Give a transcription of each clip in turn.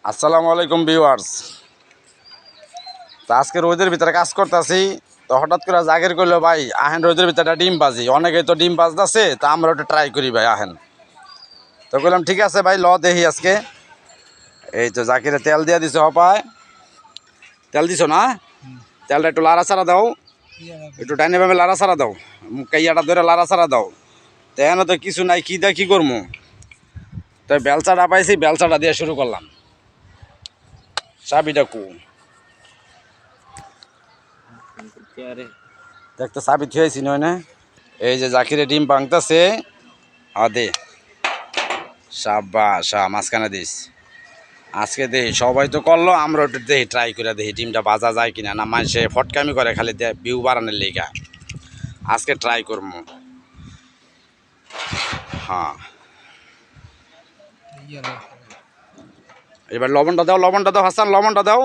আসসালামু আলাইকুম ভিউয়ার্স। তো আজকে রোদের ভিতরে কাজ করতেছি, তো হঠাৎ করে জাগির করলো ভাই আহেন রোদের ভিতরে ডিম বাজি, অনেকেই তো ডিম বাজতেছে, তা আমরা ওটা ট্রাই করি ভাই আহেন। তো বললাম ঠিক আছে ভাই ল দেখি আজকে। এই তো জাকিরে তেল দিয়ে দিছো হপায়, তেল দিছো না? তেলটা একটু লাড়া ছাড়া দাও, একটু ডাইনে ভাবে লাড়া ছাড়া দাও, কাইয়াটা ধরে লাড়া ছাড়া দাও। তেন তো কিছু নাই, কি দেয় কি করবো। তো বেলচাটা পাইছি, বেলচাটা দিয়ে শুরু করলাম। চাবিটা কু দেখতে চাবি থুয়েছি নয় না। এই যে জাকিরে ডিম ভাঙতেছে, দে সাবাস, মাঝখানে দিস। আজকে দেখি সবাই তো করলো, আমরা একটু দেখি ট্রাই করে দেখি ডিমটা বাজা যায় কিনা, না মানুষে ফটকামি করে খালি ভিউ বাড়ানোর লেগা। আজকে ট্রাই করবো। হ্যাঁ এবার লবণটা দাও, লবণটা দাও হাসান, লবণটা দাও।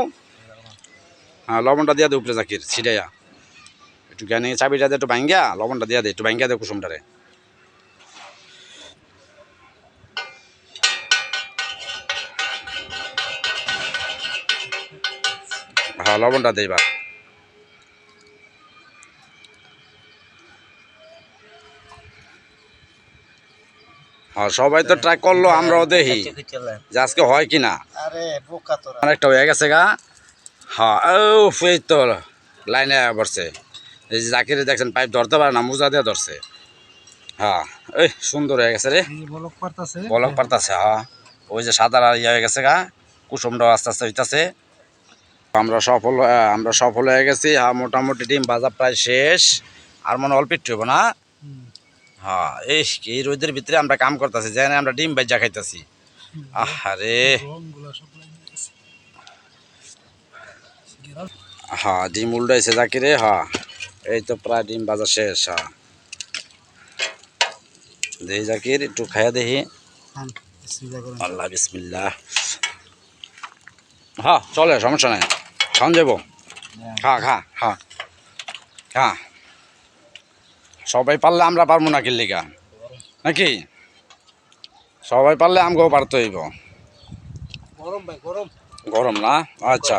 হ্যাঁ লবণটা দিয়া দে উপরে জাকির ছিটাইয়া, একটু জ্ঞানে চাবিটা দে, একটু ভাঙ্গিয়া লবণটা দিয়া দে, একটু ভাঙ্গিয়া দে কুসুমটারে। হ্যাঁ লবণটা দে এবার। হ্যাঁ সবাই তো ট্রাই করলো, আমরাও দেখি যে আজকে হয় কিনা। অনেকটা হয়ে গেছে গা। হ্যাঁ ও এই তো লাইনে পড়ছে। এই যে জাকিরে দেখছেন পাইপ ধরতে পারে না, মোজা দিয়ে ধরছে। হ্যাঁ এই সুন্দর হয়ে গেছে রে, বলক পারতাছে। হ্যাঁ ওই যে সাদা ইয়ে হয়ে গেছে গা, কুসুমটাও আস্তে আস্তে হইতাছে। আমরা সফল হয়ে গেছি। হ্যাঁ মোটামুটি ডিম ভাজা প্রায় শেষ, আর মনে অল্প একটু হইব না। হ্যাঁ এই রোদের ভিতরে আমরা কাম করতেছি, যেন আমরা ডিম ভাজা খাইতেছি। আহারে হ্যাঁ ডিম উল্টাইছে জাকিরে। হ্যাঁ এই তো প্রায় ডিম ভাজা শেষ। হ্যাঁ দেখি জাকির একটু খাইয়া দেখি। আল্লাহ বিসমিল্লাহ। হ্যাঁ চলে, সমস্যা নাই, খান যাবো। খা খা খা খা। সবাই পারলে আমরা পারবো না কিল্লিকা নাকি? সবাই পারলে আমগো পারতে হইব। গরম না? আচ্ছা।